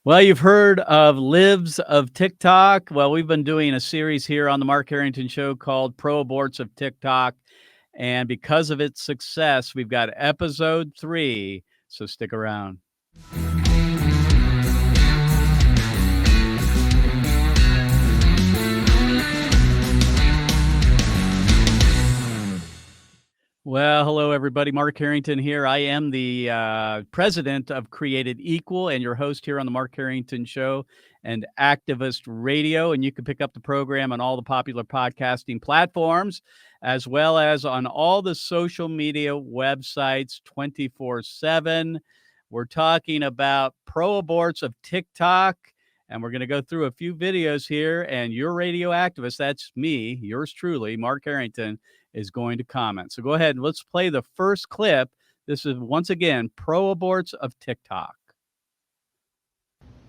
Well, you've heard of Libs of TikTok. Well, we've been doing a series here on the Mark Harrington Show called Pro-Aborts of TikTok. And because of its success, we've got episode 3. So stick around. Well, hello, everybody. Mark Harrington here. I am the president of Created Equal and your host here on the Mark Harrington Show and Activist Radio. And you can pick up the program on all the popular podcasting platforms, as well as on all the social media websites 24/7. We're talking about pro-aborts of TikTok. And we're going to go through a few videos here. And your radio activist, that's me, yours truly, Mark Harrington, is going to comment. So go ahead and let's play the first clip. This is once again pro-aborts of TikTok.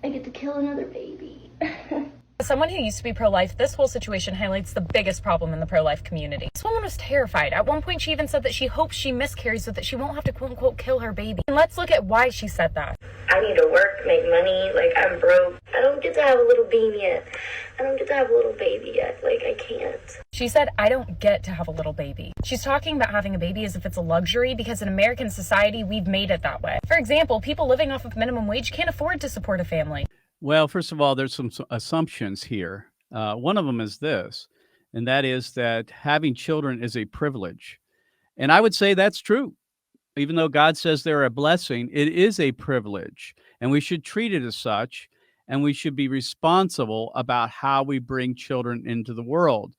I get to kill another baby. As someone who used to be pro-life, this whole situation highlights the biggest problem in the pro-life community. This woman was terrified. At one point, she even said that she hopes she miscarries so that she won't have to quote-unquote kill her baby. And let's look at why she said that. I need to work, make money, I'm broke. I don't get to have a little bean yet. I don't get to have a little baby yet. I can't. She said, I don't get to have a little baby. She's talking about having a baby as if it's a luxury because in American society, we've made it that way. For example, people living off of minimum wage can't afford to support a family. Well, first of all, there's some assumptions here. One of them is this, and that is that having children is a privilege. And I would say that's true. Even though God says they're a blessing, it is a privilege, and we should treat it as such, and we should be responsible about how we bring children into the world.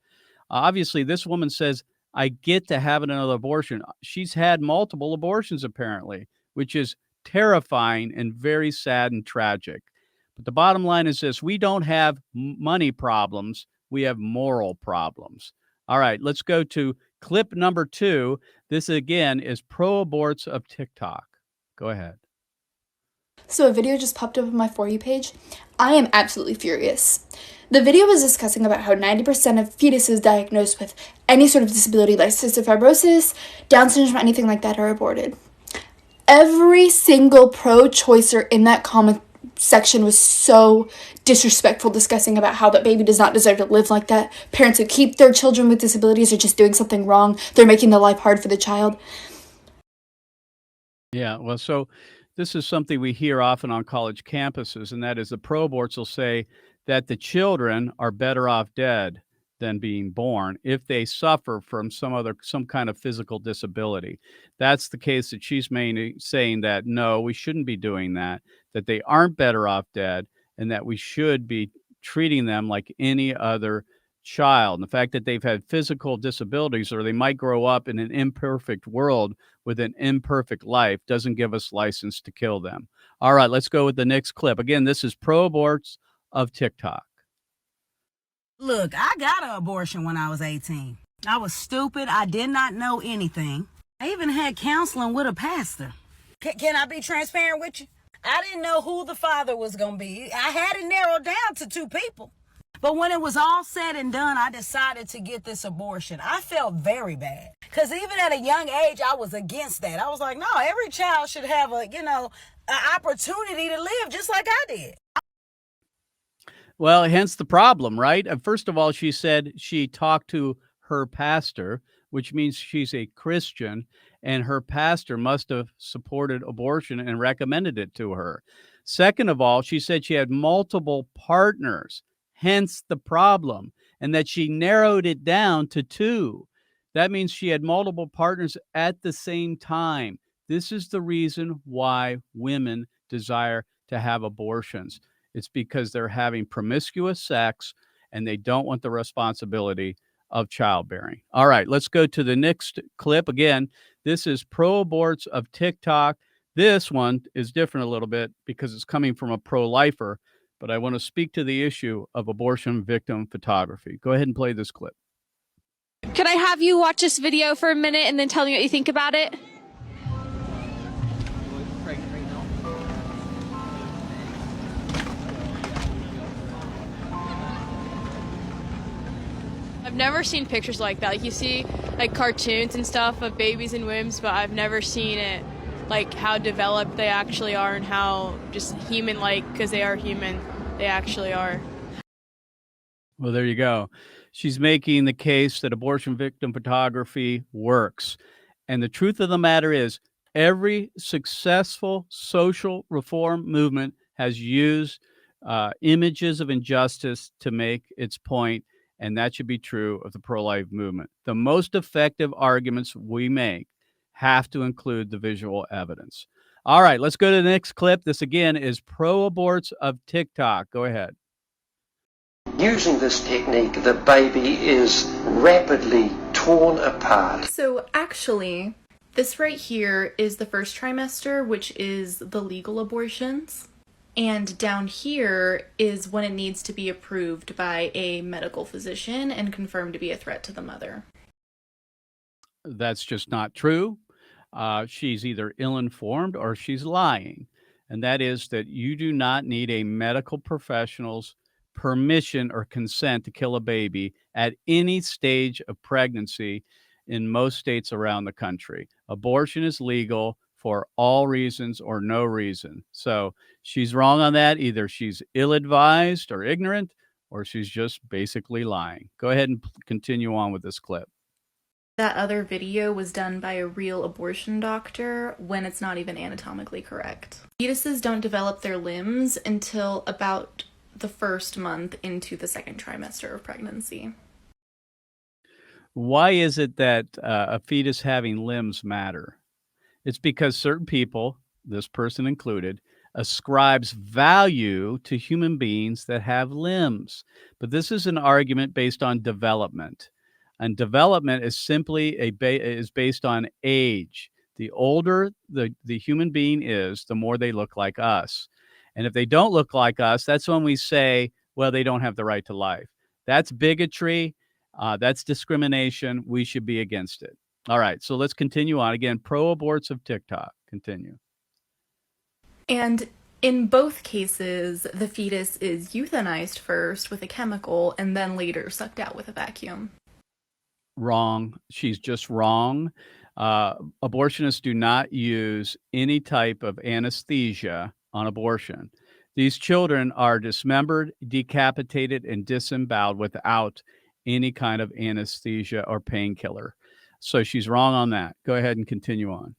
Obviously, this woman says, I get to have another abortion. She's had multiple abortions, apparently, which is terrifying and very sad and tragic. But the bottom line is this: we don't have money problems. We have moral problems. All right, let's go to clip number 2. This, again, is pro-aborts of TikTok. Go ahead. So a video just popped up on my For You page. I am absolutely furious. The video was discussing about how 90% of fetuses diagnosed with any sort of disability like cystic fibrosis, Down syndrome, anything like that are aborted. Every single pro-choicer in that comment section was so disrespectful, discussing about how that baby does not deserve to live like that. Parents who keep their children with disabilities are just doing something wrong. They're making the life hard for the child. Yeah, well, so this is something we hear often on college campuses, and that is the pro-aborts will say that the children are better off dead than being born if they suffer from some kind of physical disability. That's the case that she's mainly saying that no, we shouldn't be doing that they aren't better off dead, and that we should be treating them like any other child. And the fact that they've had physical disabilities or they might grow up in an imperfect world with an imperfect life doesn't give us license to kill them. All right, let's go with the next clip. Again, this is pro-aborts of TikTok. Look, I got an abortion when I was 18. I was stupid. I did not know anything. I even had counseling with a pastor. Can I be transparent with you? I didn't know who the father was going to be. I had it narrowed down to 2 people. But when it was all said and done, I decided to get this abortion. I felt very bad. Because even at a young age, I was against that. I was like, no, every child should have an opportunity to live just like I did. Well, hence the problem, right? First of all, she said she talked to her pastor, which means she's a Christian, and her pastor must have supported abortion and recommended it to her. Second of all, she said she had multiple partners, hence the problem, and that she narrowed it down to 2. That means she had multiple partners at the same time. This is the reason why women desire to have abortions. It's because they're having promiscuous sex and they don't want the responsibility of childbearing. All right, let's go to the next clip. Again, this is pro-aborts of TikTok. This one is different a little bit because it's coming from a pro-lifer, but I want to speak to the issue of abortion victim photography. Go ahead and play this clip. Can I have you watch this video for a minute and then tell me what you think about it? I've never seen pictures like that. Like you see like cartoons and stuff of babies and wombs, but I've never seen it like how developed they actually are and how just human-like, because they are human, they actually are. Well, there you go. She's making the case that abortion victim photography works. And the truth of the matter is, every successful social reform movement has used images of injustice to make its point, and that should be true of the pro life movement. The most effective arguments we make have to include the visual evidence. All right, let's go to the next clip. This again is Pro-Aborts of TikTok. Go ahead. Using this technique, the baby is rapidly torn apart. So actually, this right here is the first trimester, which is the legal abortions. And down here is when it needs to be approved by a medical physician and confirmed to be a threat to the mother. That's just not true. She's either ill-informed or she's lying. And that is that you do not need a medical professional's permission or consent to kill a baby at any stage of pregnancy in most states around the country. Abortion is legal for all reasons or no reason. So she's wrong on that. Either she's ill-advised or ignorant, or she's just basically lying. Go ahead and continue on with this clip. That other video was done by a real abortion doctor when it's not even anatomically correct. Fetuses don't develop their limbs until about the first month into the second trimester of pregnancy. Why is it that a fetus having limbs matter? It's because certain people, this person included, ascribes value to human beings that have limbs. But this is an argument based on development. And development is simply is based on age. The older the human being is, the more they look like us. And if they don't look like us, that's when we say, well, they don't have the right to life. That's bigotry. That's discrimination. We should be against it. All right, so let's continue on. Again, Pro-Aborts of TikTok. Continue. And in both cases, the fetus is euthanized first with a chemical and then later sucked out with a vacuum. Wrong. She's just wrong. Abortionists do not use any type of anesthesia on abortion. These children are dismembered, decapitated, and disemboweled without any kind of anesthesia or painkiller. So she's wrong on that. Go ahead and continue on.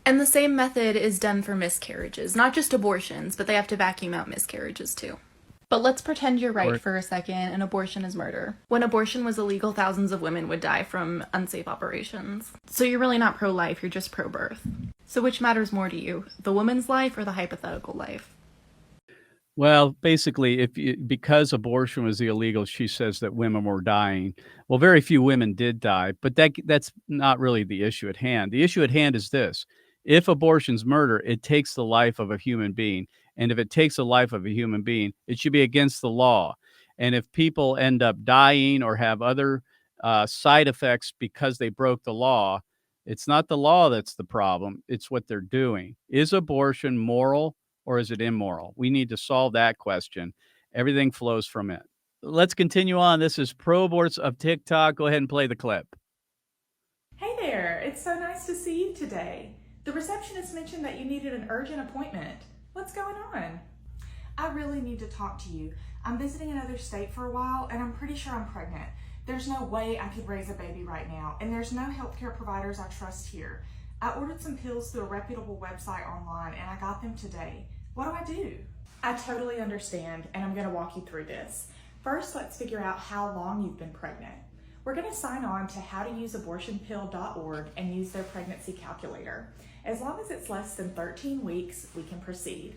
And the same method is done for miscarriages, not just abortions, but they have to vacuum out miscarriages too. But let's pretend you're right for a second and abortion is murder. When abortion was illegal, thousands of women would die from unsafe operations. So you're really not pro-life, you're just pro-birth. So which matters more to you, the woman's life or the hypothetical life? Well, basically, because abortion was illegal, she says that women were dying. Well, very few women did die, but that's not really the issue at hand. The issue at hand is this. If abortion's murder, it takes the life of a human being. And if it takes the life of a human being, it should be against the law. And if people end up dying or have other side effects because they broke the law, it's not the law that's the problem. It's what they're doing. Is abortion moral or is it immoral? We need to solve that question. Everything flows from it. Let's continue on. This is Pro-Aborts of TikTok. Go ahead and play the clip. Hey there. It's so nice to see you today. The receptionist mentioned that you needed an urgent appointment. What's going on? I really need to talk to you. I'm visiting another state for a while and I'm pretty sure I'm pregnant. There's no way I could raise a baby right now and there's no healthcare providers I trust here. I ordered some pills through a reputable website online and I got them today. What do I do? I totally understand and I'm going to walk you through this. First, let's figure out how long you've been pregnant. We're going to sign on to howtouseabortionpill.org and use their pregnancy calculator. As long as it's less than 13 weeks, we can proceed.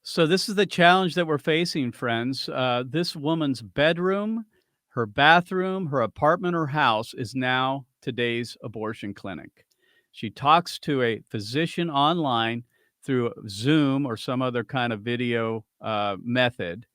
So this is the challenge that we're facing, friends. This woman's bedroom, her bathroom, her apartment or house is now today's abortion clinic. She talks to a physician online through Zoom or some other kind of video method,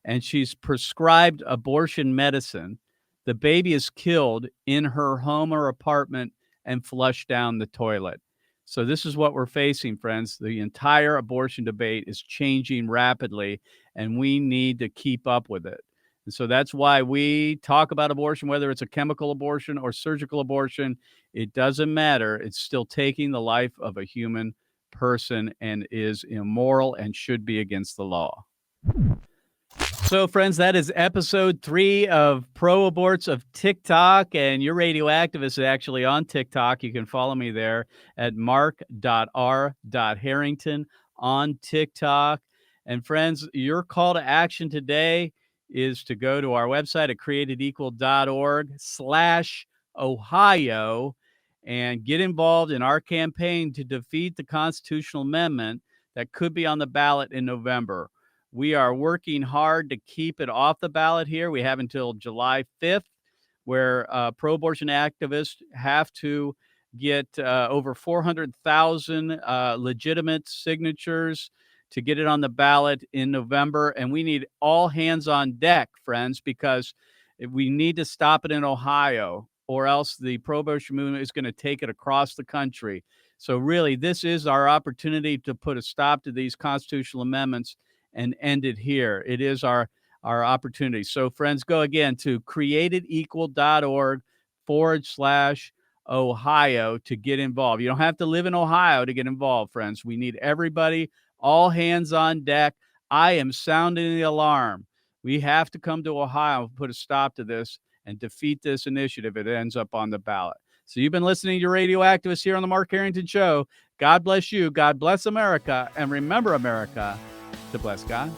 and she's prescribed abortion medicine. The baby is killed in her home or apartment and flushed down the toilet. So this is what we're facing, friends. The entire abortion debate is changing rapidly, and we need to keep up with it. And so that's why we talk about abortion, whether it's a chemical abortion or surgical abortion. It doesn't matter. It's still taking the life of a human person and is immoral and should be against the law. So, friends, that is episode 3 of Pro-Aborts of TikTok, and your radioactivist is actually on TikTok. You can follow me there at mark.r.harrington on TikTok. And friends, your call to action today is to go to our website at createdequal.org/Ohio and get involved in our campaign to defeat the constitutional amendment that could be on the ballot in November. We are working hard to keep it off the ballot here. We have until July 5th, where pro-abortion activists have to get over 400,000 legitimate signatures to get it on the ballot in November. And we need all hands on deck, friends, because we need to stop it in Ohio, or else the pro-abortion movement is going to take it across the country. So really, this is our opportunity to put a stop to these constitutional amendments and end it here. It is our opportunity. So friends, go again to createdequal.org/Ohio to get involved. You don't have to live in Ohio to get involved, friends. We need everybody, all hands on deck. I am sounding the alarm. We have to come to Ohio and put a stop to this and defeat this initiative if it ends up on the ballot. So you've been listening to Radio Activists here on the Mark Harrington Show. God bless you. God bless America. And remember, America, to bless God.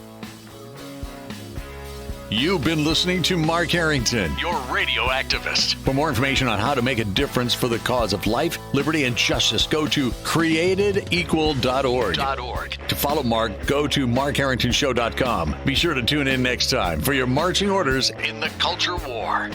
You've been listening to Mark Harrington, your radio activist. For more information on how to make a difference for the cause of life, liberty, and justice, go to createdequal.org. To follow Mark, go to markharringtonshow.com. Be sure to tune in next time for your marching orders in the culture war.